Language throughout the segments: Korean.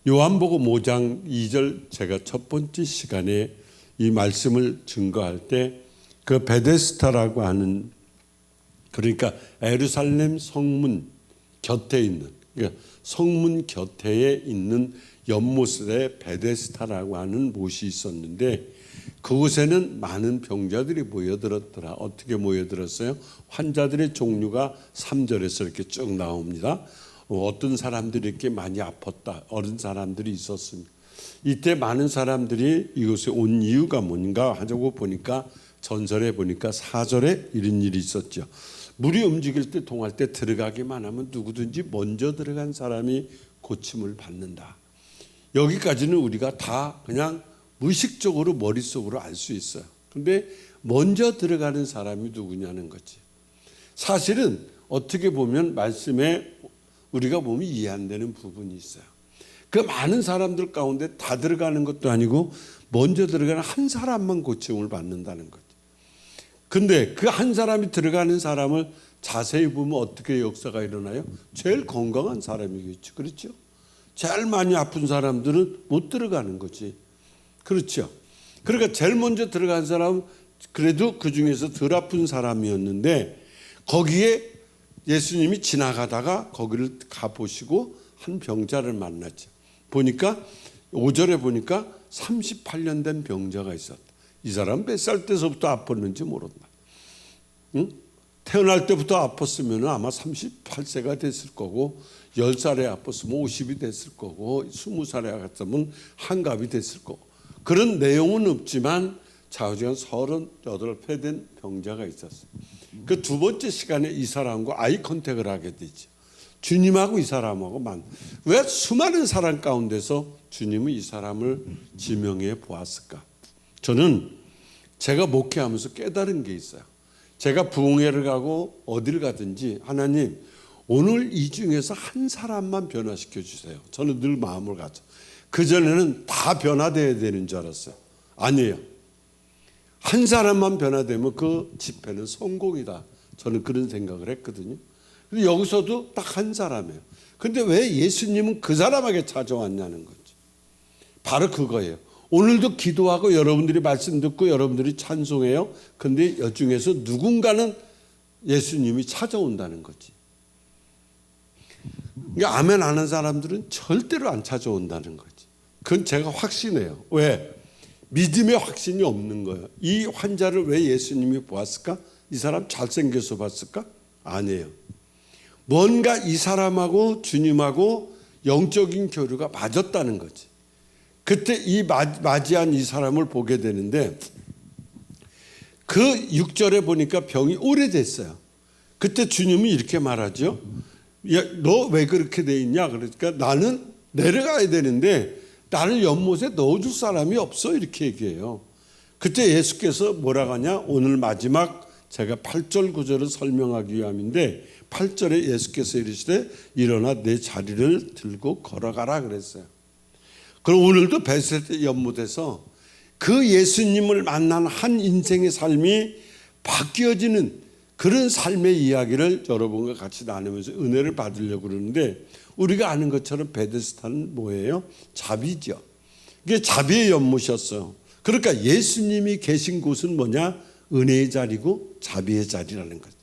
요한복음 5장 2절 제가 첫 번째 시간에 이 말씀을 증거할 때 그 베데스다라고 하는, 그러니까 예루살렘 성문 곁에 있는, 그러니까 성문 곁에 있는 연못에 베데스다라고 하는 못이 있었는데 그곳에는 많은 병자들이 모여들었더라. 어떻게 모여들었어요? 환자들의 종류가 3절에서 이렇게 쭉 나옵니다. 어떤 사람들이 이렇게 많이 아팠다. 어린 사람들이 있었습니다. 이때 많은 사람들이 이곳에 온 이유가 뭔가 하자고 보니까 전설에 보니까 4절에 이런 일이 있었죠. 물이 움직일 때 동할 때 들어가기만 하면 누구든지 먼저 들어간 사람이 고침을 받는다. 여기까지는 우리가 다 그냥 무의식적으로 머릿속으로 알 수 있어요. 근데 먼저 들어가는 사람이 누구냐는 거지. 사실은 어떻게 보면 말씀에 우리가 보면 이해 안 되는 부분이 있어요. 그 많은 사람들 가운데 다 들어가는 것도 아니고 먼저 들어가는 한 사람만 고침을 받는다는 거죠. 근데 그 한 사람이 들어가는 사람을 자세히 보면 어떻게 역사가 일어나요? 제일 건강한 사람이겠죠. 그렇죠? 제일 많이 아픈 사람들은 못 들어가는 거지. 그렇죠? 그러니까 제일 먼저 들어간 사람은 그래도 그 중에서 덜 아픈 사람이었는데 거기에 예수님이 지나가다가 거기를 가보시고 한 병자를 만났죠. 보니까 5절에 보니까 38년 된 병자가 있었다. 이 사람 몇 살 때서부터 아팠는지 모른다. 응? 태어날 때부터 아팠으면 아마 38세가 됐을 거고 10살에 아팠으면 50이 됐을 거고 20살에 아팠으면 한갑이 됐을 거고 그런 내용은 없지만 좌우지간 38회 된 병자가 있었어요. 그 두 번째 시간에 이 사람과 아이 컨택을 하게 되죠. 주님하고 이 사람하고 왜 수많은 사람 가운데서 주님은 이 사람을 지명해 보았을까? 저는 제가 목회하면서 깨달은 게 있어요. 제가 부흥회를 가고 어딜 가든지 하나님 오늘 이 중에서 한 사람만 변화시켜 주세요. 저는 늘 마음을 갖죠. 그전에는 다 변화되어야 되는 줄 알았어요. 아니에요. 한 사람만 변화되면 그 집회는 성공이다. 저는 그런 생각을 했거든요. 근데 여기서도 딱 한 사람이에요. 근데 왜 예수님은 그 사람에게 찾아왔냐는 거지. 바로 그거예요. 오늘도 기도하고 여러분들이 말씀 듣고 여러분들이 찬송해요. 근데 이 중에서 누군가는 예수님이 찾아온다는 거지. 그러니까 아멘 하는 사람들은 절대로 안 찾아온다는 거지. 그건 제가 확신해요. 왜? 믿음의 확신이 없는 거예요. 이 환자를 왜 예수님이 보았을까? 이 사람 잘생겨서 봤을까? 아니에요. 뭔가 이 사람하고 주님하고 영적인 교류가 맞았다는 거지. 그때 이 맞이한 이 사람을 보게 되는데 그 6절에 보니까 병이 오래됐어요. 그때 주님이 이렇게 말하죠. 너 왜 그렇게 돼 있냐? 그러니까 나는 내려가야 되는데 나를 연못에 넣어줄 사람이 없어. 이렇게 얘기해요. 그때 예수께서 뭐라고 하냐? 오늘 마지막 제가 8절 9절을 설명하기 위함인데 8절에 예수께서 이르시되 일어나 내 자리를 들고 걸어가라 그랬어요. 그럼 오늘도 베데스다 연못에서 그 예수님을 만난 한 인생의 삶이 바뀌어지는 그런 삶의 이야기를 여러분과 같이 나누면서 은혜를 받으려고 그러는데 우리가 아는 것처럼 베데스다는 뭐예요? 자비죠. 이게 자비의 연못이었어요. 그러니까 예수님이 계신 곳은 뭐냐? 은혜의 자리고 자비의 자리라는 거죠.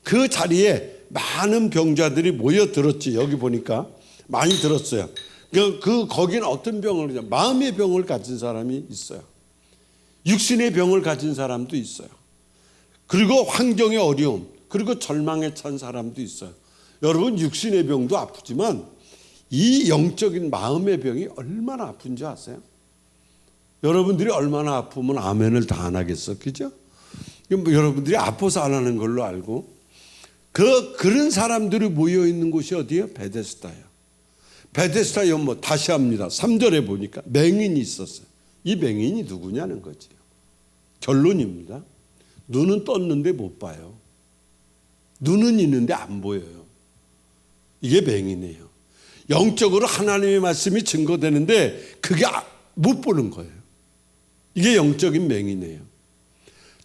그 자리에 많은 병자들이 모여들었지. 여기 보니까 많이 들었어요. 거기는 어떤 병을 그냥 마음의 병을 가진 사람이 있어요. 육신의 병을 가진 사람도 있어요. 그리고 환경의 어려움, 그리고 절망에 찬 사람도 있어요. 여러분 육신의 병도 아프지만 이 영적인 마음의 병이 얼마나 아픈지 아세요? 여러분들이 얼마나 아프면 아멘을 다 안 하겠어, 그죠? 여러분들이 아파서 안 하는 걸로 알고 그런 사람들이 모여 있는 곳이 어디예요? 베데스다예요. 베데스다 연못 다시 합니다. 3절에 보니까 맹인이 있었어요. 이 맹인이 누구냐는 거지. 결론입니다. 눈은 떴는데 못 봐요. 눈은 있는데 안 보여요. 이게 맹인이에요. 영적으로 하나님의 말씀이 증거되는데 그게 못 보는 거예요. 이게 영적인 맹인이에요.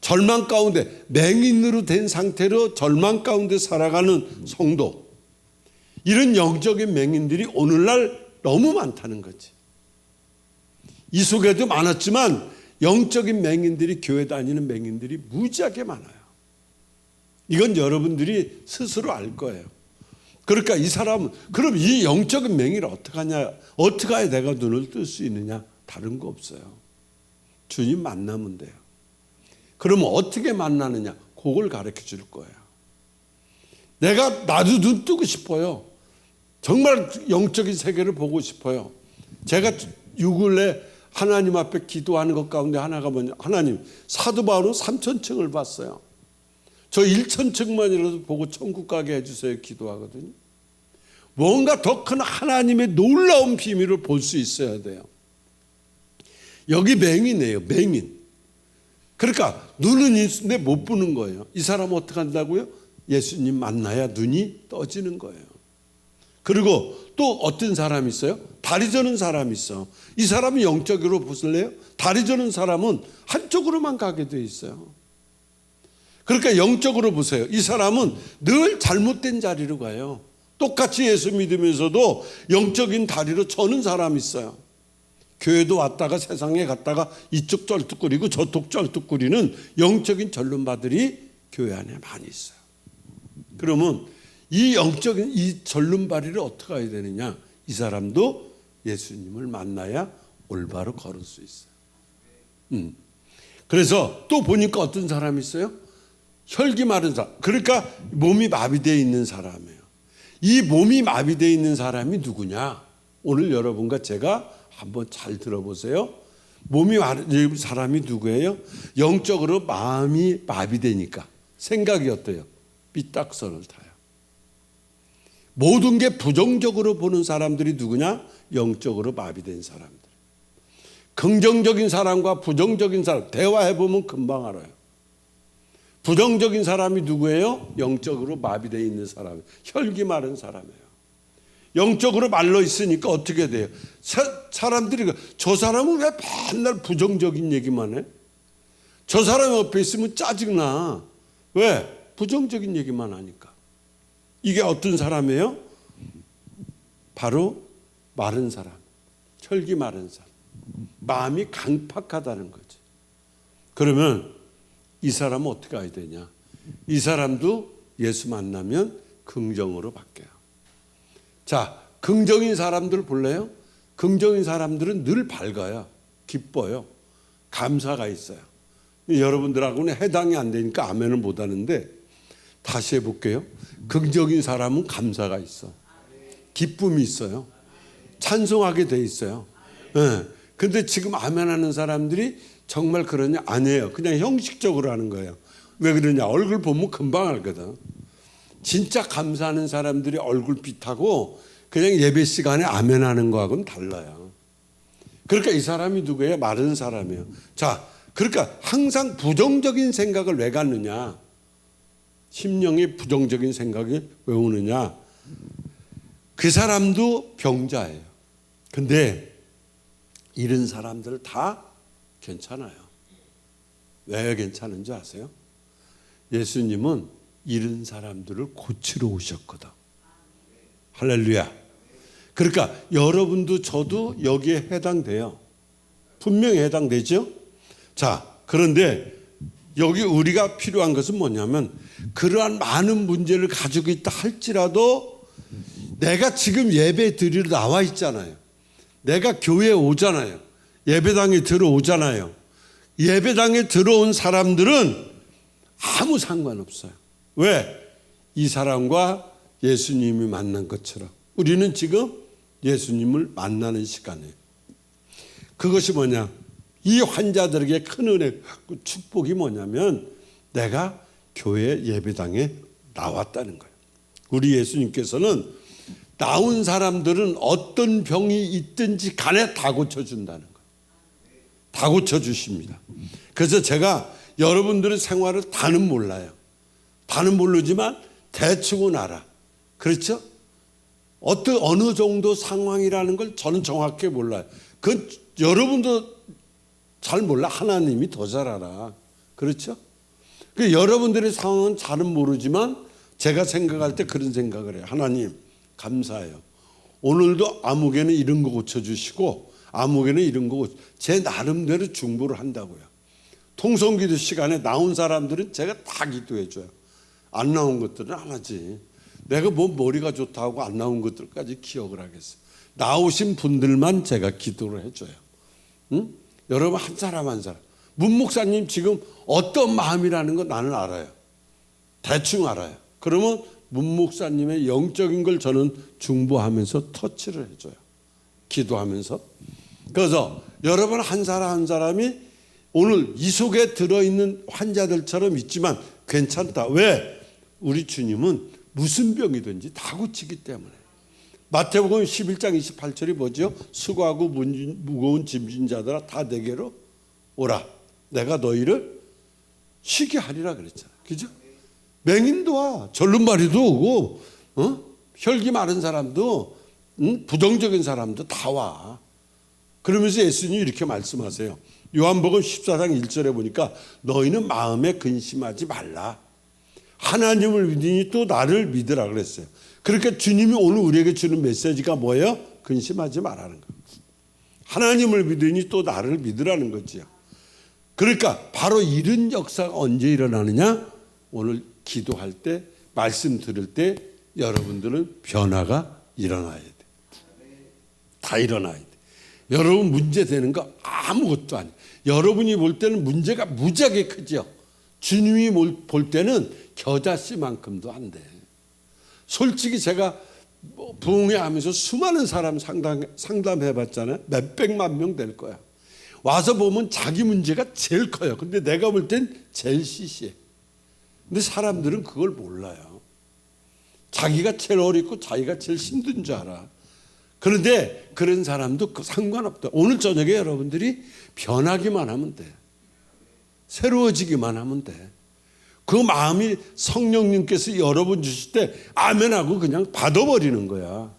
절망 가운데 맹인으로 된 상태로 절망 가운데 살아가는 성도, 이런 영적인 맹인들이 오늘날 너무 많다는 거지. 이 속에도 많았지만 영적인 맹인들이, 교회 다니는 맹인들이 무지하게 많아요. 이건 여러분들이 스스로 알 거예요. 그러니까 이 사람은, 그럼 이 영적인 맹인을 어떻게 하냐, 어떻게 해야 내가 눈을 뜰 수 있느냐? 다른 거 없어요. 주님 만나면 돼요. 그러면 어떻게 만나느냐? 그걸 가르쳐 줄 거예요. 나도 눈 뜨고 싶어요. 정말 영적인 세계를 보고 싶어요. 제가 6일에 하나님 앞에 기도하는 것 가운데 하나가 뭐냐, 하나님, 사도 바울은 3000층을 봤어요. 저 1000층만이라도 보고 천국 가게 해주세요 기도하거든요. 뭔가 더 큰 하나님의 놀라운 비밀을 볼 수 있어야 돼요. 여기 맹인이에요. 맹인. 그러니까 눈은 있는데 못 보는 거예요. 이 사람은 어떻게 한다고요? 예수님 만나야 눈이 떠지는 거예요. 그리고 또 어떤 사람이 있어요? 다리 저는 사람이 있어. 이 사람은 영적으로 보실래요? 다리 저는 사람은 한쪽으로만 가게 돼 있어요. 그러니까 영적으로 보세요. 이 사람은 늘 잘못된 자리로 가요. 똑같이 예수 믿으면서도 영적인 다리로 저는 사람이 있어요. 교회도 왔다가 세상에 갔다가 이쪽 쩔뚝거리고 저쪽 쩔뚝거리는 영적인 전륜바들이 교회 안에 많이 있어요. 그러면 이 영적인 이 전륜바리를 어떻게 해야 되느냐? 이 사람도 예수님을 만나야 올바로 걸을 수 있어요. 그래서 또 보니까 어떤 사람이 있어요? 혈기 마른 사람. 그러니까 몸이 마비되어 있는 사람이에요. 이 몸이 마비되어 있는 사람이 누구냐? 오늘 여러분과 제가 한번 잘 들어보세요. 몸이 마른 사람이 누구예요? 영적으로 마음이 마비되니까 생각이 어때요? 삐딱선을 타요. 모든 게 부정적으로 보는 사람들이 누구냐? 영적으로 마비된 사람들. 긍정적인 사람과 부정적인 사람 대화해보면 금방 알아요. 부정적인 사람이 누구예요? 영적으로 마비되어 있는 사람, 혈기 마른 사람이에요. 영적으로 말로 있으니까 어떻게 돼요? 사람들이 저 사람은 왜 맨날 부정적인 얘기만 해? 저 사람 옆에 있으면 짜증나. 왜? 부정적인 얘기만 하니까. 이게 어떤 사람이에요? 바로 마른 사람, 혈기 마른 사람. 마음이 강팍하다는 거지. 그러면 이 사람은 어떻게 해야 되냐? 이 사람도 예수 만나면 긍정으로 바뀌어요. 자, 긍정인 사람들 볼래요? 긍정인 사람들은 늘 밝아요. 기뻐요. 감사가 있어요. 여러분들하고는 해당이 안 되니까 아멘을 못 하는데 다시 해볼게요. 긍정인 사람은 감사가 있어. 기쁨이 있어요. 찬송하게 돼 있어요. 네. 근데 지금 아멘하는 사람들이 정말 그러냐? 아니에요. 그냥 형식적으로 하는 거예요. 왜 그러냐? 얼굴 보면 금방 알거든. 진짜 감사하는 사람들이 얼굴빛하고 그냥 예배 시간에 아멘하는 거하고는 달라요. 그러니까 이 사람이 누구예요? 마른 사람이에요. 자, 그러니까 항상 부정적인 생각을 왜 갖느냐? 심령이 부정적인 생각이 왜 오느냐? 그 사람도 병자예요. 근데 이런 사람들 다 괜찮아요. 왜 괜찮은지 아세요? 예수님은 이런 사람들을 고치러 오셨거든. 할렐루야. 그러니까 여러분도 저도 여기에 해당돼요. 분명히 해당되죠? 자, 그런데 여기 우리가 필요한 것은 뭐냐면 그러한 많은 문제를 가지고 있다 할지라도 내가 지금 예배 드리러 나와 있잖아요. 내가 교회에 오잖아요. 예배당에 들어오잖아요. 예배당에 들어온 사람들은 아무 상관없어요. 왜? 이 사람과 예수님이 만난 것처럼 우리는 지금 예수님을 만나는 시간이에요. 그것이 뭐냐? 이 환자들에게 큰 은혜, 축복이 뭐냐면 내가 교회 예배당에 나왔다는 거예요. 우리 예수님께서는 나온 사람들은 어떤 병이 있든지 간에 다 고쳐준다는 거예요. 다 고쳐주십니다. 그래서 제가 여러분들의 생활을 다는 몰라요. 다는 모르지만 대충은 알아. 그렇죠? 어느 정도 상황이라는 걸 저는 정확히 몰라요. 그 여러분도 잘 몰라. 하나님이 더 잘 알아. 그렇죠? 그 여러분들의 상황은 잘은 모르지만 제가 생각할 때 그런 생각을 해요. 하나님 감사해요. 오늘도 아무개는 이런 거 고쳐주시고 아무개는 이런 거 제 나름대로 중보를 한다고요. 통성기도 시간에 나온 사람들은 제가 다 기도해줘요. 안 나온 것들은 안 하지. 내가 뭐 머리가 좋다고 안 나온 것들까지 기억을 하겠어요. 나오신 분들만 제가 기도를 해줘요. 응? 여러분 한 사람 한 사람. 문 목사님 지금 어떤 마음이라는 거 나는 알아요. 대충 알아요. 그러면 문 목사님의 영적인 걸 저는 중보하면서 터치를 해줘요. 기도하면서. 그래서 여러분 한 사람 한 사람이 오늘 이 속에 들어있는 환자들처럼 있지만 괜찮다. 왜? 우리 주님은 무슨 병이든지 다 고치기 때문에. 마태복음 11장 28절이 뭐죠? 수고하고 무거운 짐진 자들아 다 내게로 오라. 내가 너희를 쉬게 하리라 그랬잖아요. 그죠? 맹인도 와. 절름발이도 오고 혈기 마른 사람도 부정적인 사람도 다 와. 그러면서 예수님이 이렇게 말씀하세요. 요한복음 14장 1절에 보니까 너희는 마음에 근심하지 말라. 하나님을 믿으니 또 나를 믿으라 그랬어요. 그러니까 주님이 오늘 우리에게 주는 메시지가 뭐예요? 근심하지 말라는 거예요. 하나님을 믿으니 또 나를 믿으라는 거지요. 그러니까 바로 이런 역사가 언제 일어나느냐? 오늘 기도할 때, 말씀 들을 때 여러분들은 변화가 일어나야 돼. 다 일어나야 돼. 여러분 문제 되는 거 아무것도 아니에요. 여러분이 볼 때는 문제가 무지하게 크죠. 주님이 볼 때는 겨자씨만큼도 안 돼. 솔직히 제가 부흥회 하면서 수많은 사람 상담해봤잖아요. 몇백만 명 될 거야. 와서 보면 자기 문제가 제일 커요. 근데 내가 볼 땐 제일 시시해. 근데 사람들은 그걸 몰라요. 자기가 제일 어렵고 자기가 제일 힘든 줄 알아. 그런데 그런 사람도 상관없다. 오늘 저녁에 여러분들이 변하기만 하면 돼. 새로워지기만 하면 돼. 그 마음이 성령님께서 여러분 주실 때 아멘하고 그냥 받아버리는 거야.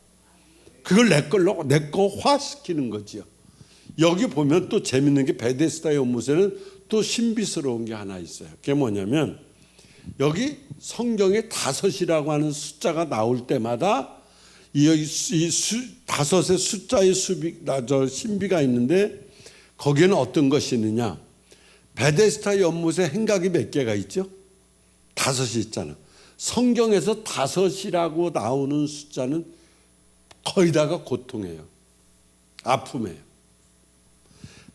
그걸 내 걸로 내 거화시키는 거지요. 여기 보면 또 재밌는 게 베데스다 연못에는 또 신비스러운 게 하나 있어요. 그게 뭐냐면 여기 성경에 5이라고 하는 숫자가 나올 때마다 다섯의 숫자의 신비가 있는데 거기에는 어떤 것이 있느냐? 베데스다 연못에 행각이 몇 개가 있죠? 5이 있잖아. 성경에서 5이라고 나오는 숫자는 거의 다가 고통이에요. 아픔이에요.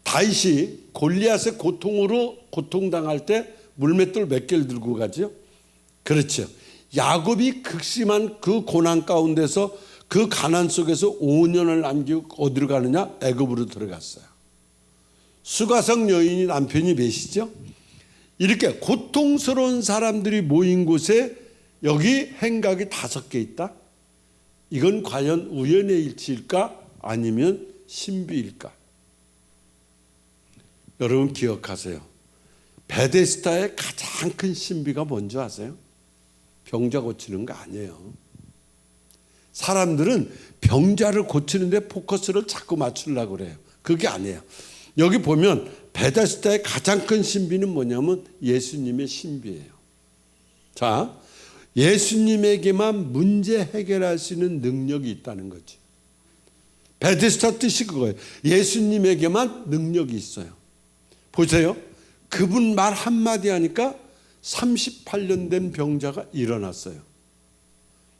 다윗이 골리앗의 고통으로 고통당할 때 물맷돌 몇 개를 들고 가죠? 그렇죠. 야곱이 극심한 그 고난 가운데서 그 가난 속에서 5년을 남기고 어디로 가느냐? 애굽으로 들어갔어요. 수가성 여인이 남편이 몇이죠? 이렇게 고통스러운 사람들이 모인 곳에 여기 행각이 5개 있다? 이건 과연 우연의 일치일까? 아니면 신비일까? 여러분 기억하세요. 베데스다의 가장 큰 신비가 뭔지 아세요? 병자 고치는 거 아니에요. 사람들은 병자를 고치는데 포커스를 자꾸 맞추려고 그래요. 그게 아니에요. 여기 보면 베데스다의 가장 큰 신비는 뭐냐면 예수님의 신비예요. 자, 예수님에게만 문제 해결할 수 있는 능력이 있다는 거지. 베데스다 뜻이 그거예요. 예수님에게만 능력이 있어요. 보세요. 그분 말 한마디 하니까 38년 된 병자가 일어났어요.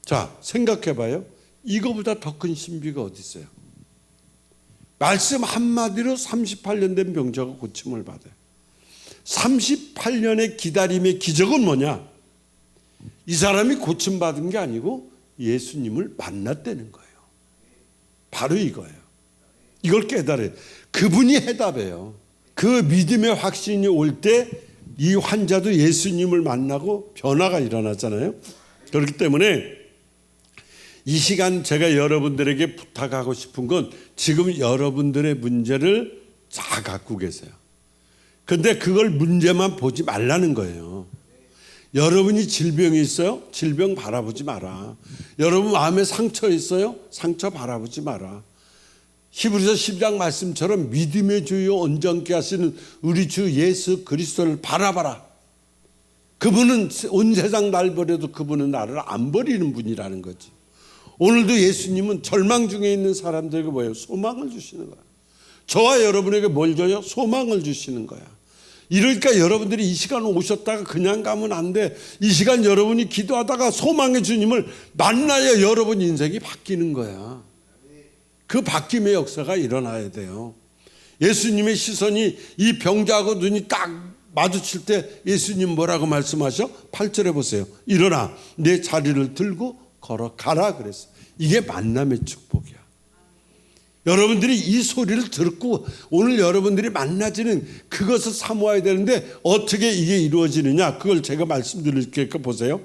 자, 생각해 봐요. 이거보다 더 큰 신비가 어디 있어요? 말씀 한마디로 38년 된 병자가 고침을 받아요. 38년의 기다림의 기적은 뭐냐? 이 사람이 고침받은 게 아니고 예수님을 만났다는 거예요. 바로 이거예요. 이걸 깨달아요. 그분이 해답이에요. 그 믿음의 확신이 올 때 이 환자도 예수님을 만나고 변화가 일어나잖아요. 그렇기 때문에 이 시간 제가 여러분들에게 부탁하고 싶은 건 지금 여러분들의 문제를 다 갖고 계세요. 그런데 그걸 문제만 보지 말라는 거예요. 여러분이 질병이 있어요? 질병 바라보지 마라. 여러분 마음에 상처 있어요? 상처 바라보지 마라. 히브리서 10장 말씀처럼 믿음의 주요 온전케 하시는 우리 주 예수 그리스도를 바라봐라. 그분은 온 세상 날 버려도 그분은 나를 안 버리는 분이라는 거지. 오늘도 예수님은 절망 중에 있는 사람들에게 뭐예요? 소망을 주시는 거야. 저와 여러분에게 뭘 줘요? 소망을 주시는 거야. 이러니까 여러분들이 이 시간 오셨다가 그냥 가면 안 돼. 이 시간 여러분이 기도하다가 소망의 주님을 만나야 여러분 인생이 바뀌는 거야. 그 바뀜의 역사가 일어나야 돼요. 예수님의 시선이 이 병자하고 눈이 딱 마주칠 때 예수님 뭐라고 말씀하셔? 8절에 보세요. 일어나 내 자리를 들고 걸어가라 그랬어. 이게 만남의 축복이야. 여러분들이 이 소리를 듣고 오늘 여러분들이 만나지는 그것을 사모해야 되는데 어떻게 이게 이루어지느냐? 그걸 제가 말씀드릴게요. 보세요.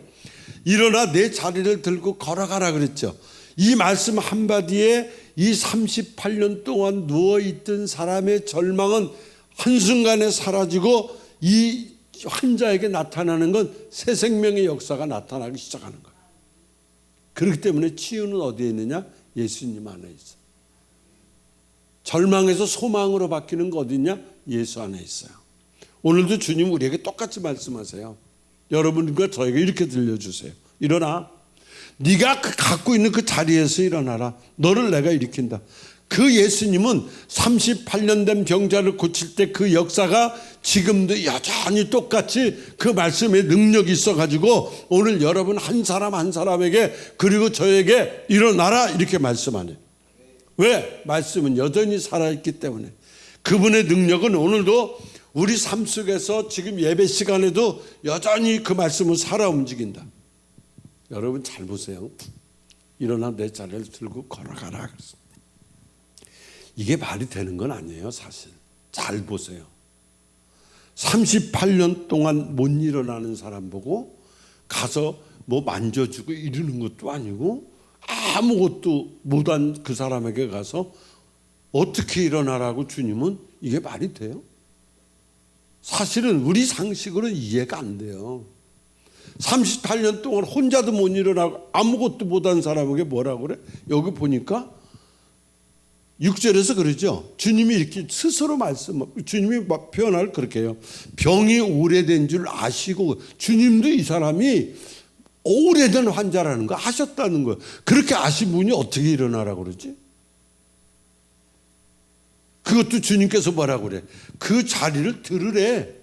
일어나 내 자리를 들고 걸어가라 그랬죠. 이 말씀 한마디에 이 38년 동안 누워있던 사람의 절망은 한순간에 사라지고 이 환자에게 나타나는 건 새 생명의 역사가 나타나기 시작하는 거예요. 그렇기 때문에 치유는 어디에 있느냐? 예수님 안에 있어요. 절망에서 소망으로 바뀌는 거 어디냐? 예수 안에 있어요. 오늘도 주님 우리에게 똑같이 말씀하세요. 여러분과 저에게 이렇게 들려주세요. 일어나. 네가 갖고 있는 그 자리에서 일어나라. 너를 내가 일으킨다. 그 예수님은 38년 된 병자를 고칠 때 그 역사가 지금도 여전히 똑같이 그 말씀에 능력이 있어가지고 오늘 여러분 한 사람 한 사람에게 그리고 저에게 일어나라 이렇게 말씀하네요. 왜? 말씀은 여전히 살아있기 때문에. 그분의 능력은 오늘도 우리 삶 속에서 지금 예배 시간에도 여전히 그 말씀은 살아 움직인다. 여러분 잘 보세요. 일어나 내 자리를 들고 걸어가라. 이게 말이 되는 건 아니에요. 사실 잘 보세요. 38년 동안 못 일어나는 사람 보고 가서 뭐 만져주고 이러는 것도 아니고 아무것도 못한 그 사람에게 가서 어떻게 일어나라고 주님은 이게 말이 돼요? 사실은 우리 상식으로는 이해가 안 돼요. 38년 동안 혼자도 못 일어나고 아무것도 못한 사람에게 뭐라고 그래? 여기 보니까 6절에서 그러죠. 주님이 이렇게 스스로 주님이 표현을 그렇게 해요. 병이 오래된 줄 아시고, 주님도 이 사람이 오래된 환자라는 거 아셨다는 거예요. 그렇게 아신 분이 어떻게 일어나라고 그러지? 그것도 주님께서 뭐라고 그래? 그 자리를 들으래.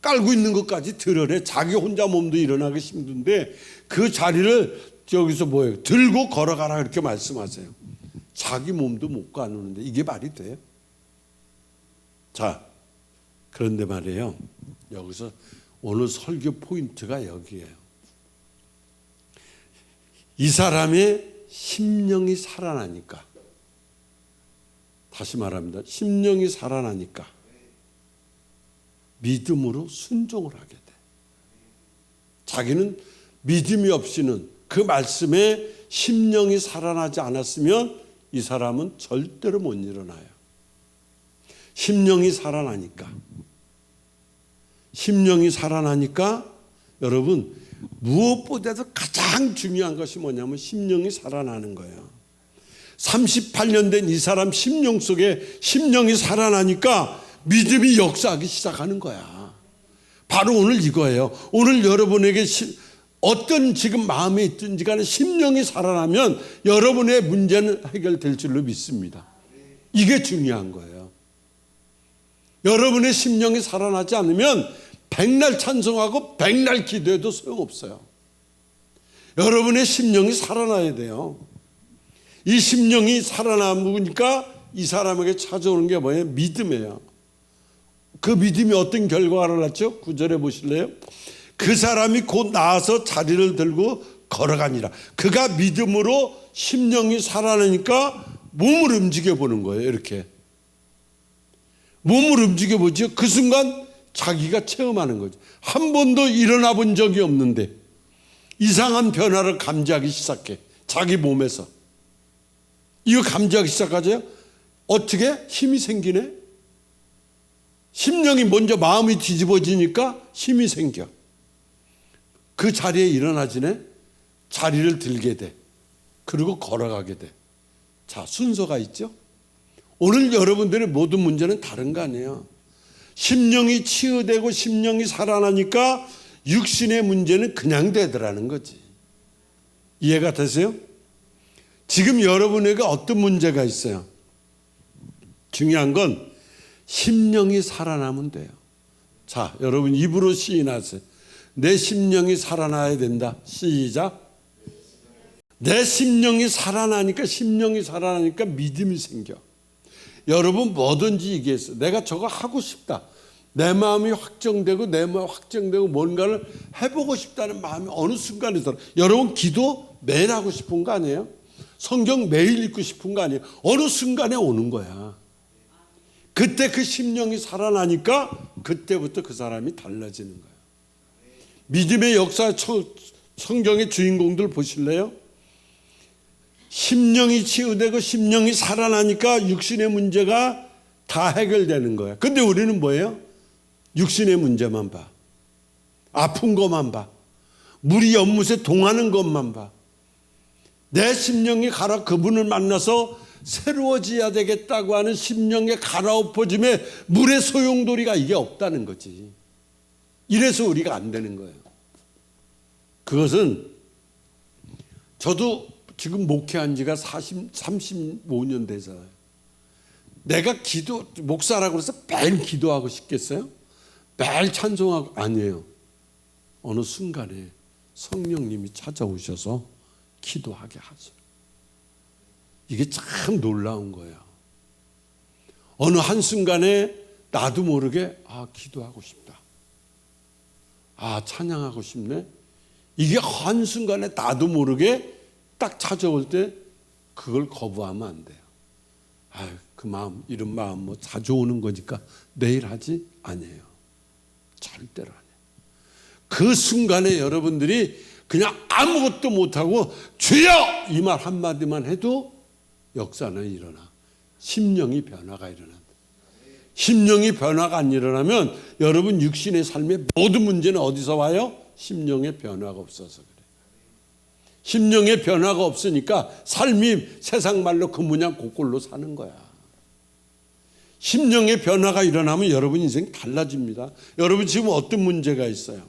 깔고 있는 것까지 들으래. 자기 혼자 몸도 일어나기 힘든데 그 자리를 여기서 뭐예요? 들고 걸어가라 이렇게 말씀하세요. 자기 몸도 못 가누는데 이게 말이 돼요? 자, 그런데 말이에요. 여기서 오늘 설교 포인트가 여기에요. 이 사람의 심령이 살아나니까, 다시 말합니다. 심령이 살아나니까 믿음으로 순종을 하게 돼. 자기는 믿음이 없이는 그 말씀에 심령이 살아나지 않았으면 이 사람은 절대로 못 일어나요. 심령이 살아나니까 여러분 무엇보다도 가장 중요한 것이 뭐냐면 심령이 살아나는 거예요. 38년 된 이 사람 심령 속에 심령이 살아나니까 믿음이 역사하기 시작하는 거야. 바로 오늘 이거예요. 오늘 여러분에게 어떤 지금 마음에 있든지 간에 심령이 살아나면 여러분의 문제는 해결될 줄로 믿습니다. 이게 중요한 거예요. 여러분의 심령이 살아나지 않으면 백날 찬송하고 백날 기도해도 소용없어요. 여러분의 심령이 살아나야 돼요. 이 심령이 살아나니까 이 사람에게 찾아오는 게 뭐예요? 믿음이에요. 그 믿음이 어떤 결과를 낳죠? 9절에 보실래요? 그 사람이 곧 나아서 자리를 들고 걸어가니라. 그가 믿음으로 심령이 살아나니까 몸을 움직여 보는 거예요. 이렇게 몸을 움직여 보죠. 그 순간 자기가 체험하는 거죠. 한 번도 일어나 본 적이 없는데 이상한 변화를 감지하기 시작해. 자기 몸에서 이거 감지하기 시작하죠. 어떻게? 힘이 생기네. 심령이 먼저 마음이 뒤집어지니까 힘이 생겨. 그 자리에 일어나지네. 자리를 들게 돼. 그리고 걸어가게 돼. 자, 순서가 있죠. 오늘 여러분들의 모든 문제는 다른 거 아니에요. 심령이 치유되고 심령이 살아나니까 육신의 문제는 그냥 되더라는 거지. 이해가 되세요? 지금 여러분에게 어떤 문제가 있어요? 중요한 건 심령이 살아나면 돼요. 자, 여러분 입으로 시인하세요. 내 심령이 살아나야 된다. 시작. 내 심령이 살아나니까 믿음이 생겨. 여러분 뭐든지 얘기했어요. 내가 저거 하고 싶다. 내 마음이 확정되고 뭔가를 해보고 싶다는 마음이 어느 순간에 들어. 여러분 기도 매일 하고 싶은 거 아니에요? 성경 매일 읽고 싶은 거 아니에요? 어느 순간에 오는 거야. 그때 그 심령이 살아나니까 그때부터 그 사람이 달라지는 거예요. 믿음의 역사 성경의 주인공들 보실래요? 심령이 치유되고 심령이 살아나니까 육신의 문제가 다 해결되는 거예요. 근데 우리는 뭐예요? 육신의 문제만 봐. 아픈 것만 봐. 물이 연못에 동하는 것만 봐. 내 심령이 그분을 만나서 새로워져야 되겠다고 하는 심령의 갈아엎어짐에 물의 소용돌이가 이게 없다는 거지. 이래서 우리가 안 되는 거예요. 그것은 저도 지금 목회한 지가 35년 되잖아요. 내가 목사라고 해서 매일 기도하고 싶겠어요? 매일 찬송하고 아니에요. 어느 순간에 성령님이 찾아오셔서 기도하게 하죠. 이게 참 놀라운 거예요. 어느 한순간에 나도 모르게 기도하고 싶다. 찬양하고 싶네. 이게 한순간에 나도 모르게 딱 찾아올 때 그걸 거부하면 안 돼요. 그 마음, 이런 마음 자주 오는 거니까 내일 하지? 아니에요. 절대로 아니에요. 그 순간에 여러분들이 그냥 아무것도 못하고 주여! 이 말 한마디만 해도 역사는 일어나. 심령이 변화가 일어난다. 심령이 변화가 안 일어나면 여러분 육신의 삶의 모든 문제는 어디서 와요? 심령의 변화가 없어서 그래요. 심령의 변화가 없으니까 삶이 세상 말로 그 모양 고꼴로 사는 거야. 심령의 변화가 일어나면 여러분 인생이 달라집니다. 여러분 지금 어떤 문제가 있어요?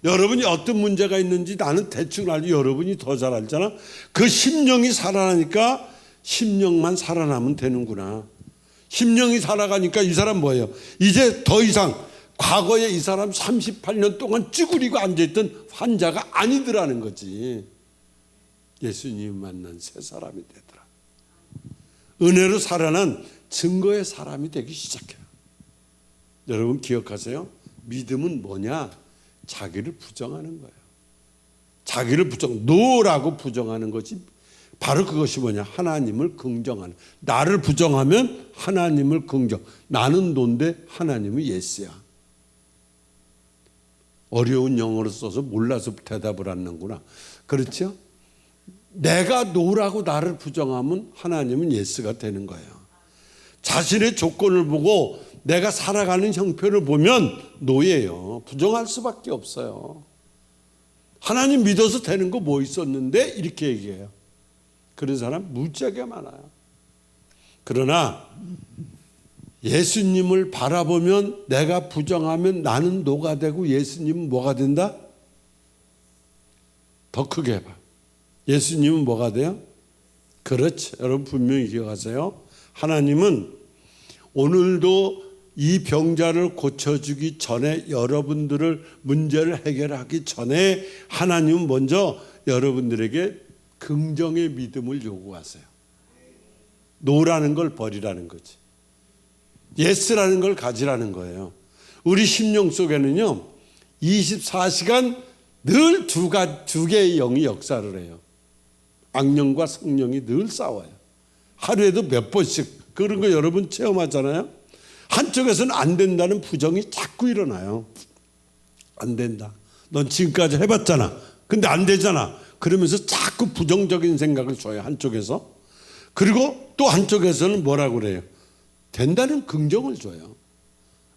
여러분이 어떤 문제가 있는지 나는 대충 알지 여러분이 더 잘 알잖아. 그 심령이 살아나니까 심령만 살아나면 되는구나. 심령이 살아가니까 이 사람 뭐예요? 이제 더 이상 과거에 이 사람 38년 동안 찌그리고 앉아있던 환자가 아니더라는 거지. 예수님 만난 새 사람이 되더라. 은혜로 살아난 증거의 사람이 되기 시작해요. 여러분 기억하세요? 믿음은 뭐냐? 자기를 부정하는 거예요. 자기를 노라고 부정하는 거지. 바로 그것이 뭐냐? 하나님을 긍정하는. 나를 부정하면 하나님을 긍정. 나는 노인데 하나님은 예스야. 어려운 영어로 써서 몰라서 대답을 하는구나. 그렇죠? 내가 노라고 나를 부정하면 하나님은 예스가 되는 거예요. 자신의 조건을 보고 내가 살아가는 형편을 보면 노예예요. 부정할 수밖에 없어요. 하나님 믿어서 되는 거 뭐 있었는데 이렇게 얘기해요. 그런 사람 무지하게 많아요. 그러나 예수님을 바라보면 내가 부정하면 나는 노가 되고 예수님은 뭐가 된다? 더 크게 해봐. 예수님은 뭐가 돼요? 그렇죠. 여러분 분명히 기억하세요. 하나님은 오늘도 이 병자를 고쳐주기 전에 여러분들을 문제를 해결하기 전에 하나님은 먼저 여러분들에게 긍정의 믿음을 요구하세요. 노라는 걸 버리라는 거지. 예스라는 걸 가지라는 거예요. 우리 심령 속에는요 24시간 늘 두 개의 영이 역사를 해요. 악령과 성령이 늘 싸워요. 하루에도 몇 번씩 그런 거 여러분 체험하잖아요. 한쪽에서는 안 된다는 부정이 자꾸 일어나요. 안 된다. 넌 지금까지 해봤잖아. 근데 안 되잖아. 그러면서 자꾸 부정적인 생각을 줘요. 한쪽에서. 그리고 또 한쪽에서는 뭐라고 그래요? 된다는 긍정을 줘요.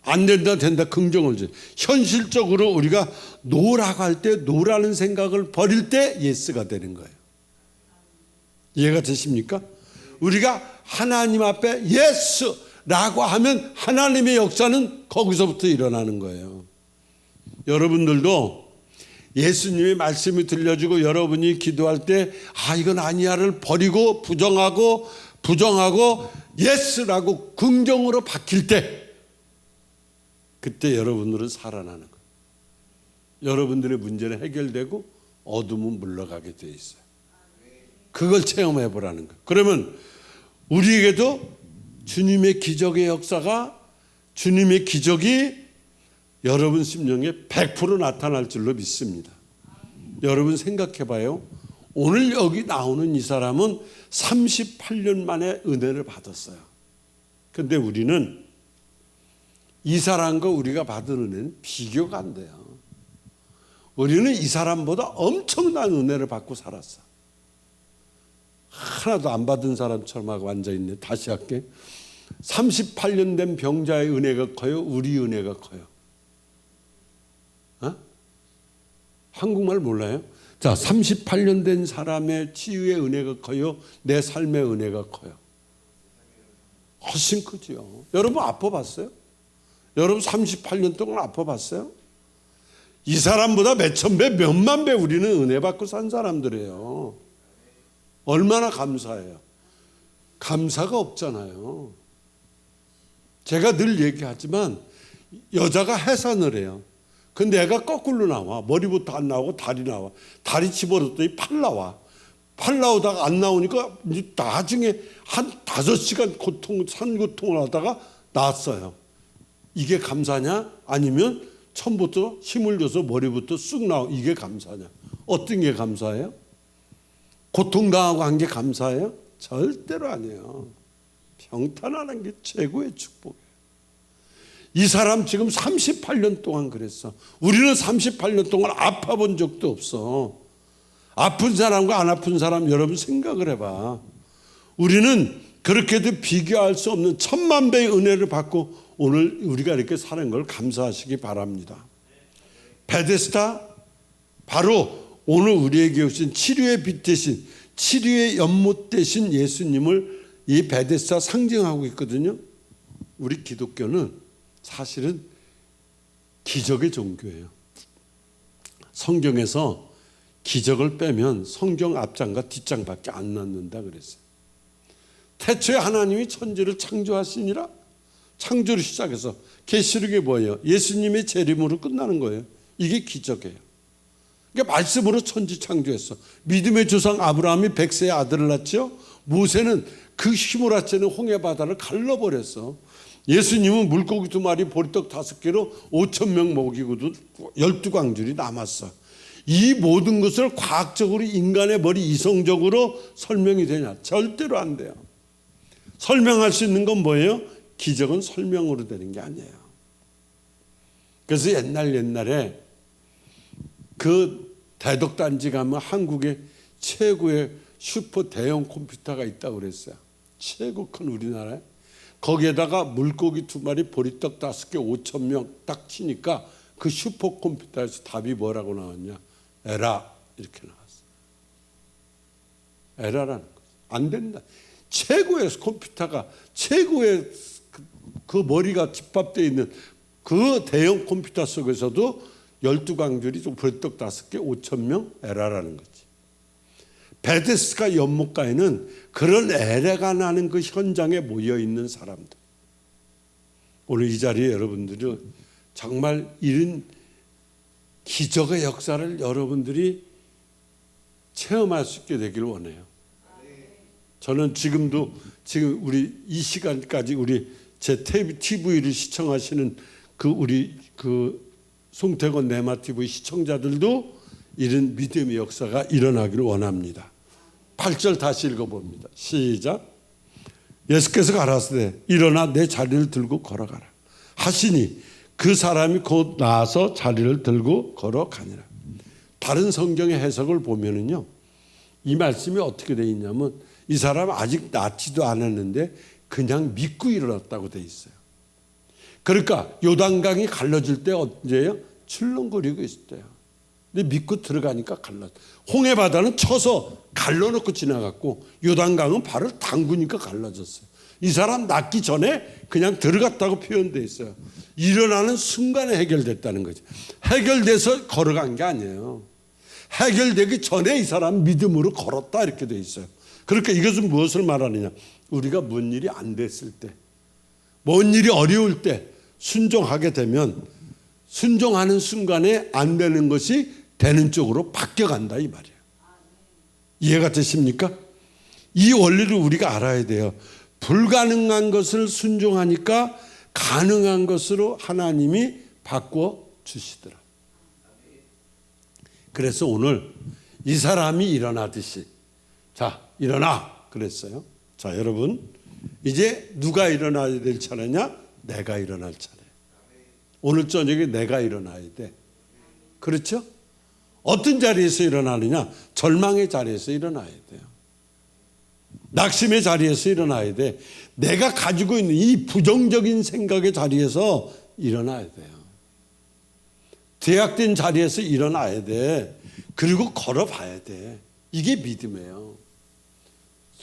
안 된다 된다 긍정을 줘요. 현실적으로 우리가 노라고 할 때 노라는 생각을 버릴 때 예스가 되는 거예요. 이해가 되십니까? 우리가 하나님 앞에 예스라고 하면 하나님의 역사는 거기서부터 일어나는 거예요. 여러분들도 예수님의 말씀이 들려주고 여러분이 기도할 때 이건 아니야를 버리고 부정하고 예스라고 긍정으로 바뀔 때 그때 여러분들은 살아나는 거예요. 여러분들의 문제는 해결되고 어둠은 물러가게 돼 있어요. 그걸 체험해 보라는 거예요. 그러면 우리에게도 주님의 기적의 역사가, 주님의 기적이 여러분 심령에 100% 나타날 줄로 믿습니다. 여러분 생각해 봐요. 오늘 여기 나오는 이 사람은 38년 만에 은혜를 받았어요. 근데 우리는 이 사람과 우리가 받은 은혜는 비교가 안 돼요. 우리는 이 사람보다 엄청난 은혜를 받고 살았어. 하나도 안 받은 사람처럼 하고 앉아있네. 다시 할게. 38년 된 병자의 은혜가 커요? 우리 은혜가 커요? 한국말 몰라요? 자, 38년 된 사람의 치유의 은혜가 커요? 내 삶의 은혜가 커요? 훨씬 크죠. 여러분 아파봤어요? 여러분 38년 동안 아파봤어요? 이 사람보다 몇천 배, 몇만 배 우리는 은혜 받고 산 사람들이에요. 얼마나 감사해요. 감사가 없잖아요. 제가 늘 얘기하지만 여자가 해산을 해요. 근데 애가 거꾸로 나와. 머리부터 안 나오고 다리 나와. 다리 집어넣더니 팔 나와. 팔 나오다가 안 나오니까 나중에 한 5시간 산고통을 하다가 나았어요. 이게 감사냐? 아니면 처음부터 힘을 줘서 머리부터 쑥 나오고 이게 감사냐? 어떤 게 감사해요? 고통당하고 한 게 감사해요? 절대로 아니에요. 평탄하는 게 최고의 축복이에요. 이 사람 지금 38년 동안 그랬어. 우리는 38년 동안 아파본 적도 없어. 아픈 사람과 안 아픈 사람 여러분 생각을 해봐. 우리는 그렇게도 비교할 수 없는 1000만 배의 은혜를 받고 오늘 우리가 이렇게 사는 걸 감사하시기 바랍니다. 베데스다 바로 오늘 우리에게 오신 치료의 빛 대신, 치료의 연못 대신 예수님을 이 베데스다 상징하고 있거든요. 우리 기독교는 사실은 기적의 종교예요. 성경에서 기적을 빼면 성경 앞장과 뒷장밖에 안 남는다 그랬어요. 태초에 하나님이 천지를 창조하시니라. 창조를 시작해서 계시록이 뭐예요? 예수님의 재림으로 끝나는 거예요. 이게 기적이에요. 그러니까 말씀으로 천지 창조했어. 믿음의 조상 아브라함이 100세의 아들을 낳죠. 모세는 그 힘을 아치는 홍해 바다를 갈라버렸어. 예수님은 물고기 2마리 보리떡 5개로 5,000명 먹이고도 12광줄이 남았어. 이 모든 것을 과학적으로 인간의 머리 이성적으로 설명이 되냐? 절대로 안 돼요. 설명할 수 있는 건 뭐예요? 기적은 설명으로 되는 게 아니에요. 그래서 옛날에 그 대덕단지 가면 한국의 최고의 슈퍼 대형 컴퓨터가 있다고 그랬어요. 최고 큰 우리나라에. 거기에다가 물고기 2마리 보리떡 5개 5,000명 딱 치니까 그 슈퍼컴퓨터에서 답이 뭐라고 나왔냐? 에라 이렇게 나왔어. 에라라는 거죠. 안 된다. 최고의 컴퓨터가 최고의 그 머리가 집합되어 있는 그 대형 컴퓨터 속에서도 12광줄이 보리떡 5개 5,000명 에라라는 거지. 베데스다 연못가에는 그런 에레가 나는 그 현장에 모여있는 사람들. 오늘 이 자리에 여러분들이 정말 이런 기적의 역사를 여러분들이 체험할 수 있게 되기를 원해요. 저는 지금 우리 이 시간까지 우리 제 TV를 시청하시는 우리 송태곤 네마TV 시청자들도 이런 믿음의 역사가 일어나기를 원합니다. 8절 다시 읽어봅니다. 시작. 예수께서 가라사대 일어나 내 자리를 들고 걸어가라 하시니 그 사람이 곧 나아서 자리를 들고 걸어가니라. 다른 성경의 해석을 보면은요, 이 말씀이 어떻게 되어 있냐면 이 사람 아직 낫지도 않았는데 그냥 믿고 일어났다고 되어 있어요. 그러니까 요단강이 갈라질 때 언제예요? 출렁거리고 있을 때요. 근데 믿고 들어가니까 갈라. 홍해 바다는 쳐서 갈라놓고 지나갔고 요단강은 발을 담그니까 갈라졌어요. 이 사람 낫기 전에 그냥 들어갔다고 표현되어 있어요. 일어나는 순간에 해결됐다는 거죠. 해결돼서 걸어간 게 아니에요. 해결되기 전에 이 사람 믿음으로 걸었다 이렇게 되어 있어요. 그러니까 이것은 무엇을 말하느냐. 우리가 뭔 일이 안 됐을 때, 뭔 일이 어려울 때 순종하게 되면 순종하는 순간에 안 되는 것이 되는 쪽으로 바뀌어간다 이 말이에요. 이해가 되십니까? 이 원리를 우리가 알아야 돼요. 불가능한 것을 순종하니까 가능한 것으로 하나님이 바꿔 주시더라. 그래서 오늘 이 사람이 일어나듯이, 자 일어나 그랬어요. 자 여러분, 이제 누가 일어나야 될 차례냐? 내가 일어날 차례. 오늘 저녁에 내가 일어나야 돼. 그렇죠? 어떤 자리에서 일어나느냐? 절망의 자리에서 일어나야 돼요. 낙심의 자리에서 일어나야 돼. 내가 가지고 있는 이 부정적인 생각의 자리에서 일어나야 돼요. 제약된 자리에서 일어나야 돼. 그리고 걸어봐야 돼. 이게 믿음이에요.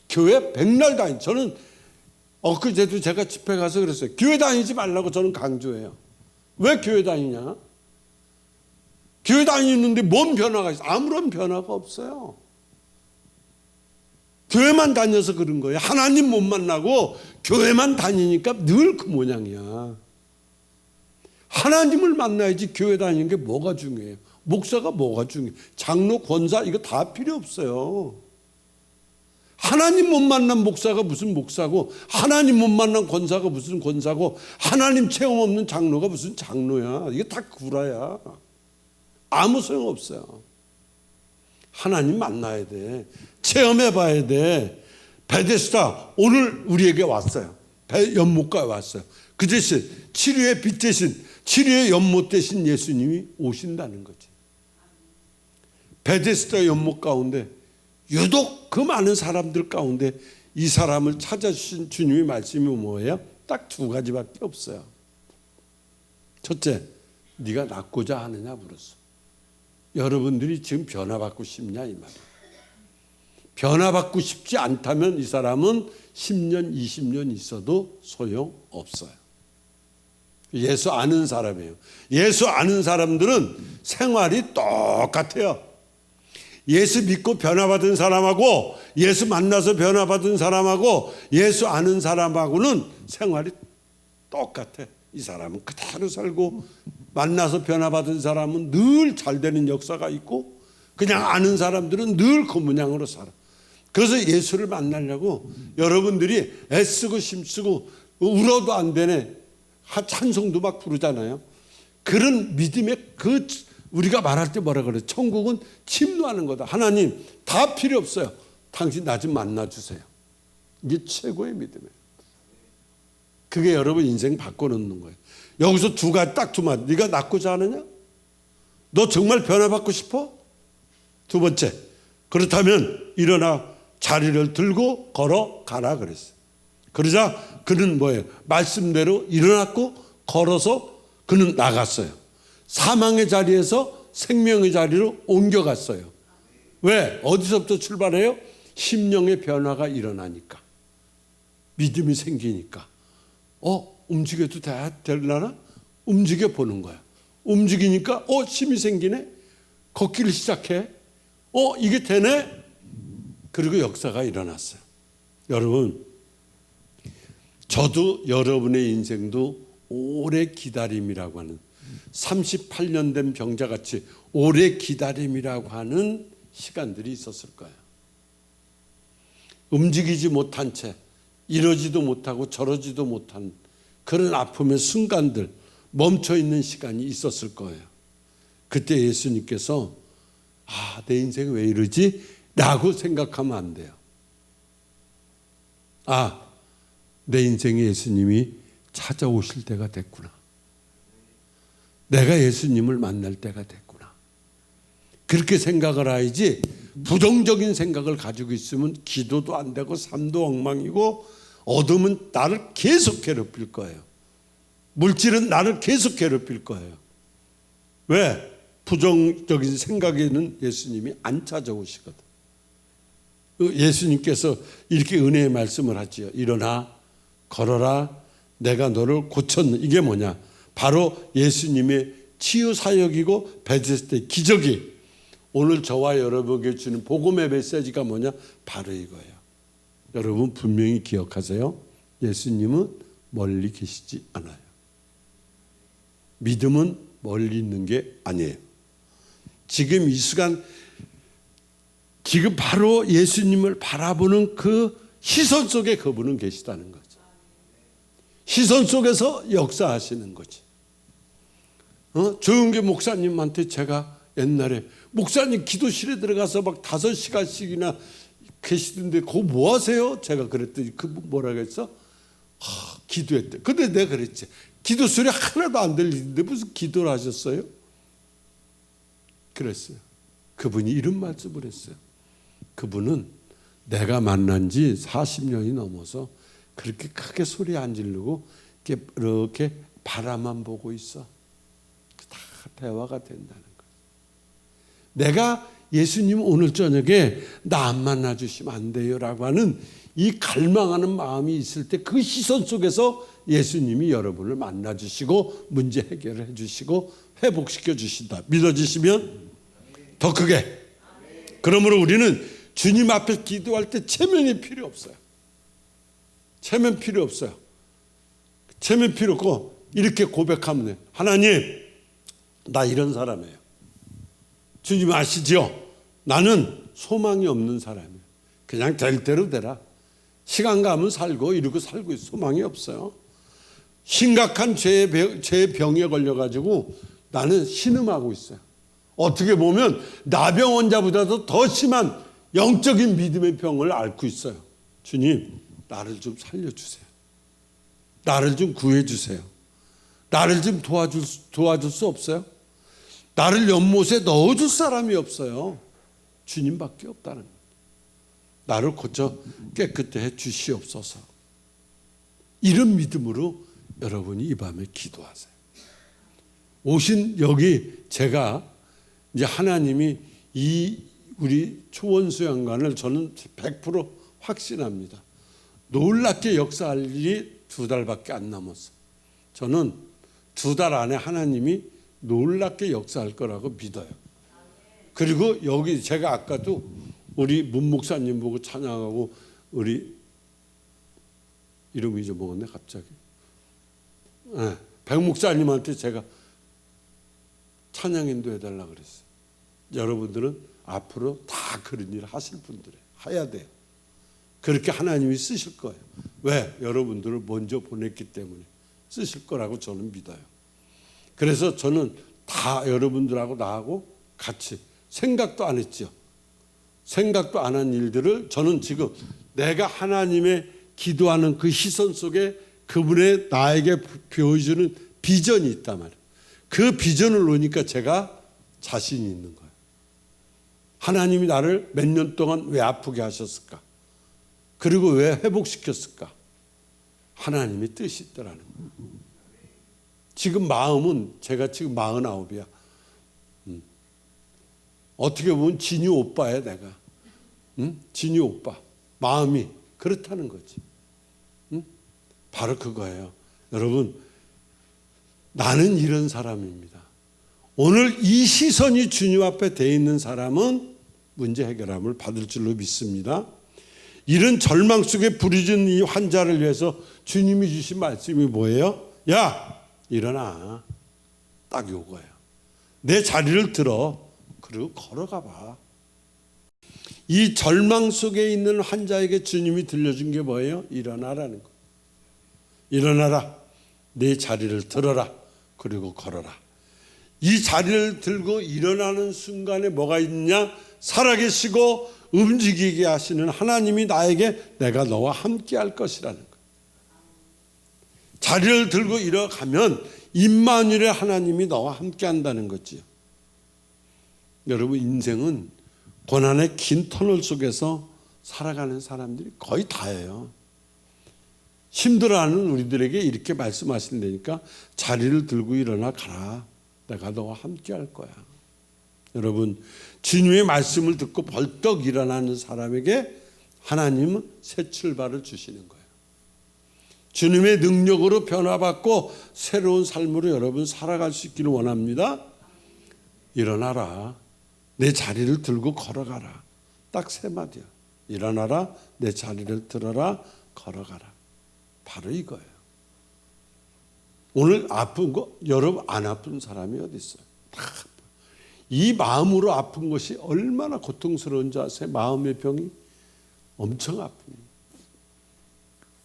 교회 백날 저는 엊그제도 제가 집회 가서 그랬어요. 교회 다니지 말라고 저는 강조해요. 왜 교회 다니냐? 교회 다니는데 뭔 변화가 있어? 아무런 변화가 없어요. 교회만 다녀서 그런 거예요. 하나님 못 만나고 교회만 다니니까 늘 그 모양이야. 하나님을 만나야지 교회 다니는 게 뭐가 중요해요? 목사가 뭐가 중요해요? 장로, 권사 이거 다 필요 없어요. 하나님 못 만난 목사가 무슨 목사고, 하나님 못 만난 권사가 무슨 권사고, 하나님 체험 없는 장로가 무슨 장로야. 이게 다 구라야. 아무 소용없어요. 하나님 만나야 돼. 체험해 봐야 돼. 베데스다 오늘 우리에게 왔어요. 연못가에 왔어요. 그 대신 치료의 빛 대신, 치료의 연못 대신 예수님이 오신다는 거지. 베데스다 연못 가운데 유독 그 많은 사람들 가운데 이 사람을 찾아주신 주님의 말씀이 뭐예요? 딱 두 가지밖에 없어요. 첫째, 네가 낫고자 하느냐 물었어. 여러분들이 지금 변화받고 싶냐 이 말이에요. 변화받고 싶지 않다면 이 사람은 10년 20년 있어도 소용없어요. 예수 아는 사람이에요. 예수 아는 사람들은 생활이 똑같아요. 예수 믿고 변화받은 사람하고 예수 만나서 변화받은 사람하고 예수 아는 사람하고는 생활이 똑같아. 이 사람은 그대로 살고, 만나서 변화받은 사람은 늘 잘 되는 역사가 있고, 그냥 아는 사람들은 늘 그 모양으로 살아. 그래서 예수를 만나려고 여러분들이 애쓰고 힘쓰고 울어도 안 되네, 찬송도 막 부르잖아요. 그런 믿음의 그 우리가 말할 때 뭐라 그래? 천국은 침노하는 거다. 하나님 다 필요 없어요. 당신 나 좀 만나주세요. 이게 최고의 믿음이에요. 그게 여러분 인생 바꿔놓는 거예요. 여기서 딱 두 마디. 네가 낫고자 하느냐? 너 정말 변화받고 싶어? 두 번째, 그렇다면 일어나 자리를 들고 걸어가라 그랬어요. 그러자 그는 뭐예요? 말씀대로 일어났고 걸어서 그는 나갔어요. 사망의 자리에서 생명의 자리로 옮겨갔어요. 왜? 어디서부터 출발해요? 심령의 변화가 일어나니까. 믿음이 생기니까. 움직여도 되려나? 움직여 보는 거야. 움직이니까 힘이 생기네. 걷기를 시작해. 이게 되네. 그리고 역사가 일어났어요. 여러분, 저도 여러분의 인생도 오래 기다림이라고 하는, 38년 된 병자같이 오래 기다림이라고 하는 시간들이 있었을 거예요. 움직이지 못한 채 이러지도 못하고 저러지도 못한 그런 아픔의 순간들, 멈춰있는 시간이 있었을 거예요. 그때 예수님께서 내 인생이 왜 이러지? 라고 생각하면 안 돼요. 내 인생에 예수님이 찾아오실 때가 됐구나. 내가 예수님을 만날 때가 됐구나. 그렇게 생각을 해야지, 부정적인 생각을 가지고 있으면 기도도 안 되고 삶도 엉망이고, 어둠은 나를 계속 괴롭힐 거예요. 물질은 나를 계속 괴롭힐 거예요. 왜? 부정적인 생각에는 예수님이 안 찾아오시거든. 예수님께서 이렇게 은혜의 말씀을 하지요. 일어나 걸어라, 내가 너를 고쳤는. 이게 뭐냐? 바로 예수님의 치유 사역이고 베데스다의 기적이 오늘 저와 여러분에게 주는 복음의 메시지가 뭐냐? 바로 이거예요. 여러분 분명히 기억하세요. 예수님은 멀리 계시지 않아요. 믿음은 멀리 있는 게 아니에요. 지금 이 순간, 지금 바로 예수님을 바라보는 그 시선 속에 그분은 계시다는 거죠. 시선 속에서 역사하시는 거지. 조용기 목사님한테 제가 옛날에 목사님 기도실에 들어가서 막 5시간씩이나 계시던데 그거 뭐 하세요? 제가 그랬더니 그분 뭐라고 했어? 기도했대. 근데 내가 그랬지. 기도 소리 하나도 안 들리는데 무슨 기도를 하셨어요? 그랬어요. 그분이 이런 말씀을 했어요. 그분은 내가 만난 지 40년이 넘어서 그렇게 크게 소리 안 지르고 이렇게 바라만 보고 있어. 다 대화가 된다는 거예요. 내가 예수님 오늘 저녁에 나 안 만나주시면 안 돼요 라고 하는 이 갈망하는 마음이 있을 때 그 시선 속에서 예수님이 여러분을 만나주시고 문제 해결을 해주시고 회복시켜 주신다. 믿어지시면 더 크게. 그러므로 우리는 주님 앞에 기도할 때 체면이 필요 없어요. 체면 필요 없어요. 체면 필요 없고 이렇게 고백하면 돼요. 하나님, 나 이런 사람이에요. 주님 아시죠? 나는 소망이 없는 사람이에요. 그냥 될 대로 되라. 시간 가면 살고 이러고 살고 있어. 소망이 없어요. 심각한 죄의 병에 걸려가지고 나는 신음하고 있어요. 어떻게 보면 나병 환자보다도 더 심한 영적인 믿음의 병을 앓고 있어요. 주님, 나를 좀 살려주세요. 나를 좀 구해주세요. 나를 좀 도와줄 수 없어요? 나를 연못에 넣어줄 사람이 없어요. 주님밖에 없다는 거예요. 나를 고쳐 깨끗해 해 주시옵소서. 이런 믿음으로 여러분이 이 밤에 기도하세요. 오신 여기 제가 이제 하나님이 이 우리 초원수양관을 저는 100% 확신합니다. 놀랍게 역사할 일이 2달밖에 안 남았어요. 저는 2달 안에 하나님이 놀랍게 역사할 거라고 믿어요. 그리고 여기 제가 아까도 우리 문 목사님 보고 찬양하고 우리 이름 잊어먹었네 갑자기. 네, 백 목사님한테 제가 찬양인도 해달라 그랬어요. 여러분들은 앞으로 다 그런 일을 하실 분들이에요. 해야 돼요. 그렇게 하나님이 쓰실 거예요. 왜? 여러분들을 먼저 보냈기 때문에 쓰실 거라고 저는 믿어요. 그래서 저는 다 여러분들하고 나하고 같이 생각도 안 했죠. 생각도 안 한 일들을 저는 지금 내가 하나님의 기도하는 그 시선 속에 그분의 나에게 보여주는 비전이 있단 말이에요. 그 비전을 놓으니까 제가 자신이 있는 거예요. 하나님이 나를 몇 년 동안 왜 아프게 하셨을까? 그리고 왜 회복시켰을까? 하나님의 뜻이 있더라는 거예요. 지금 마음은 제가 지금 49이야. 어떻게 보면 진유 오빠야 내가. 진유 오빠. 마음이 그렇다는 거지. 바로 그거예요. 여러분, 나는 이런 사람입니다. 오늘 이 시선이 주님 앞에 돼 있는 사람은 문제 해결함을 받을 줄로 믿습니다. 이런 절망 속에 부르짖는 이 환자를 위해서 주님이 주신 말씀이 뭐예요? 야, 일어나. 딱 요거예요. 내 자리를 들어. 그리고 걸어가 봐. 이 절망 속에 있는 환자에게 주님이 들려준 게 뭐예요? 일어나라는 거. 일어나라. 내 자리를 들어라. 그리고 걸어라. 이 자리를 들고 일어나는 순간에 뭐가 있느냐? 살아계시고 움직이게 하시는 하나님이 나에게 내가 너와 함께 할 것이라는 거예요. 자리를 들고 일어가면 임마누엘의 하나님이 너와 함께 한다는 거지요. 여러분, 인생은 고난의 긴 터널 속에서 살아가는 사람들이 거의 다예요. 힘들어하는 우리들에게 이렇게 말씀하신다니까 자리를 들고 일어나 가라. 내가 너와 함께 할 거야. 여러분, 주님의 말씀을 듣고 벌떡 일어나는 사람에게 하나님은 새 출발을 주시는 거예요. 주님의 능력으로 변화받고 새로운 삶으로 여러분 살아갈 수 있기를 원합니다. 일어나라. 내 자리를 들고 걸어가라. 딱 세 마디야. 일어나라. 내 자리를 들어라. 걸어가라. 바로 이거예요. 오늘 아픈 거 여러분 안 아픈 사람이 어디 있어요? 다 아파요. 이 마음으로 아픈 것이 얼마나 고통스러운지 아세요? 마음의 병이 엄청 아픕니다.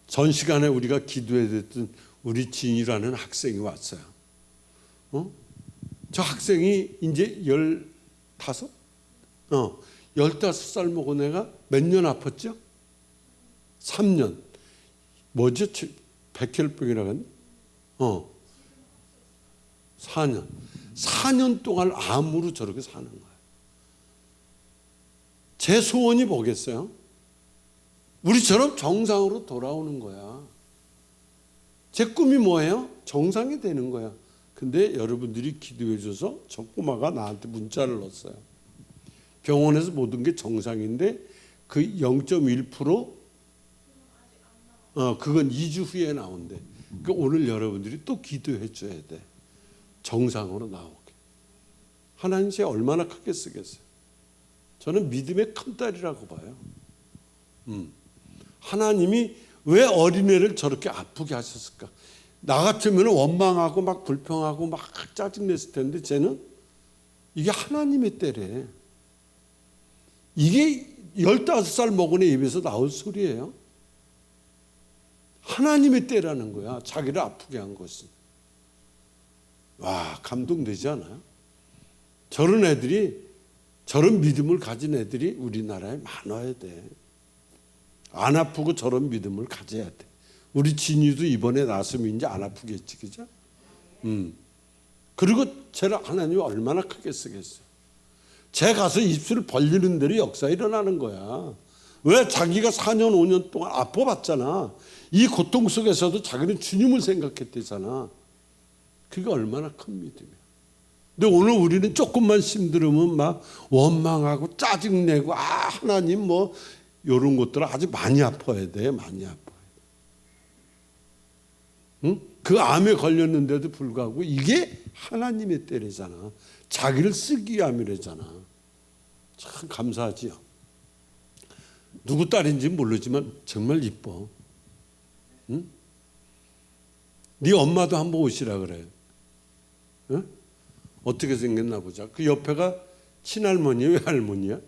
전 시간에 우리가 기도해 드렸던 우리 진이라는 학생이 왔어요. 저 학생이 이제 15? 15살 먹은 애가 몇 년 아팠죠? 3년. 뭐죠? 백혈병이라고 했나? 4년. 4년 동안 암으로 저렇게 사는 거예요. 제 소원이 뭐겠어요? 우리처럼 정상으로 돌아오는 거야. 제 꿈이 뭐예요? 정상이 되는 거야. 근데 여러분들이 기도해 줘서 저 꼬마가 나한테 문자를 넣었어요. 병원에서 모든 게 정상인데 그 0.1% 그건 2주 후에 나온대. 그러니까 오늘 여러분들이 또 기도해 줘야 돼. 정상으로 나오게. 하나님 제 얼마나 크게 쓰겠어요. 저는 믿음의 큰딸이라고 봐요. 하나님이 왜 어린애를 저렇게 아프게 하셨을까? 나 같으면 원망하고 막 불평하고 막 짜증냈을 텐데 쟤는 이게 하나님의 때래. 이게 15살 먹은 애 입에서 나올 소리예요. 하나님의 때라는 거야. 자기를 아프게 한 것은. 와, 감동되지 않아요? 저런 애들이, 저런 믿음을 가진 애들이 우리나라에 많아야 돼. 안 아프고 저런 믿음을 가져야 돼. 우리 진이도 이번에 낳았으면 이제 안 아프겠지, 그죠? 그리고 쟤를 하나님이 얼마나 크게 쓰겠어요. 쟤 가서 입술을 벌리는 대로 역사 일어나는 거야. 왜? 자기가 4년 5년 동안 아파봤잖아. 이 고통 속에서도 자기는 주님을 생각했대잖아. 그게 얼마나 큰 믿음이야. 근데 오늘 우리는 조금만 힘들으면 막 원망하고 짜증내고 하나님 뭐 이런 것들을 아주 많이 아파야 돼. 많이 아파야 돼. 응? 그 암에 걸렸는데도 불구하고 이게 하나님의 때래잖아. 자기를 쓰기 위함이래잖아. 참 감사하지요. 누구 딸인지 모르지만 정말 이뻐. 응? 네 엄마도 한번 오시라 그래. 응? 어떻게 생겼나 보자. 그 옆에가 친할머니, 외할머니야?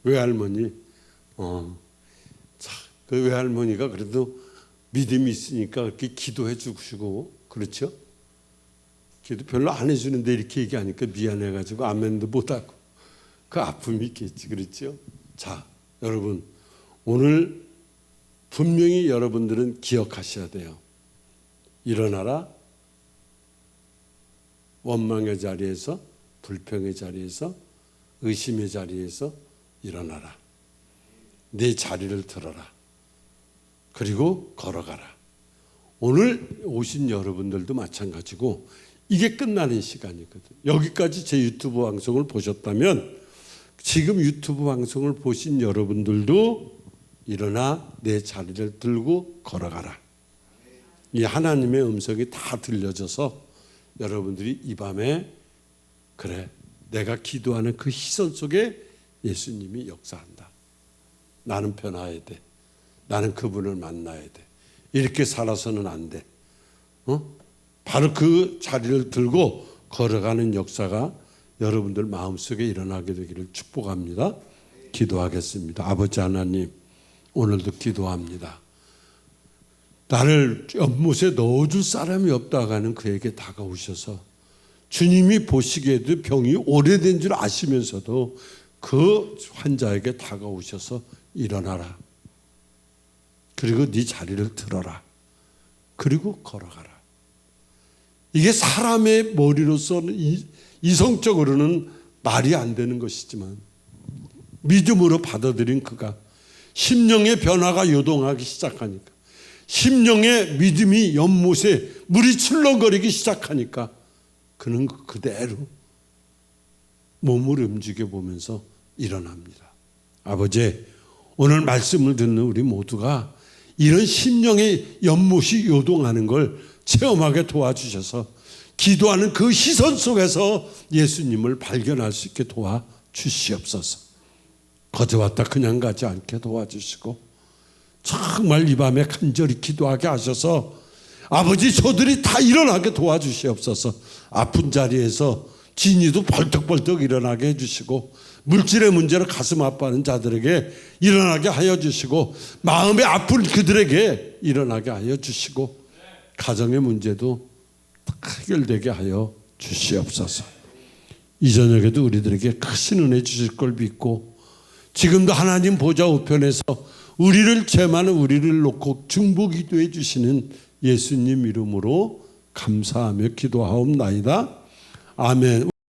외할머니. 그 외할머니가 그래도 믿음이 있으니까 이렇게 기도해 주시고, 그렇죠? 기도 별로 안 해주는데 이렇게 얘기하니까 미안해가지고 아멘도 못하고 그 아픔이 있겠지, 그렇죠? 자, 여러분 오늘 분명히 여러분들은 기억하셔야 돼요. 일어나라. 원망의 자리에서, 불평의 자리에서, 의심의 자리에서 일어나라. 내 자리를 들어라. 그리고 걸어가라. 오늘 오신 여러분들도 마찬가지고 이게 끝나는 시간이거든. 여기까지 제 유튜브 방송을 보셨다면 지금 유튜브 방송을 보신 여러분들도 일어나 내 자리를 들고 걸어가라. 이 하나님의 음성이 다 들려져서 여러분들이 이 밤에 그래, 내가 기도하는 그 시선 속에 예수님이 역사한다. 나는 변화해야 돼. 나는 그분을 만나야 돼. 이렇게 살아서는 안 돼. 바로 그 자리를 들고 걸어가는 역사가 여러분들 마음속에 일어나게 되기를 축복합니다. 기도하겠습니다. 아버지 하나님, 오늘도 기도합니다. 나를 연못에 넣어줄 사람이 없다고 하는 그에게 다가오셔서 주님이 보시기에도 병이 오래된 줄 아시면서도 그 환자에게 다가오셔서 일어나라. 그리고 네 자리를 들어라. 그리고 걸어가라. 이게 사람의 머리로서는 이성적으로는 말이 안 되는 것이지만 믿음으로 받아들인 그가 심령의 변화가 요동하기 시작하니까, 심령의 믿음이 연못에 물이 출렁거리기 시작하니까 그는 그대로 몸을 움직여 보면서 일어납니다. 아버지, 오늘 말씀을 듣는 우리 모두가 이런 심령의 연못이 요동하는 걸 체험하게 도와주셔서 기도하는 그 시선 속에서 예수님을 발견할 수 있게 도와주시옵소서. 거저 왔다 그냥 가지 않게 도와주시고 정말 이 밤에 간절히 기도하게 하셔서 아버지 저들이 다 일어나게 도와주시옵소서. 아픈 자리에서 진이도 벌떡벌떡 일어나게 해주시고 물질의 문제로 가슴 아파하는 자들에게 일어나게 하여 주시고 마음에 아픈 그들에게 일어나게 하여 주시고 가정의 문제도 해결되게 하여 주시옵소서. 이 저녁에도 우리들에게 크신 은혜 주실 걸 믿고 지금도 하나님 보좌 우편에서 우리를 죄 많은 우리를 놓고 중보기도해 주시는 예수님 이름으로 감사하며 기도하옵나이다. 아멘.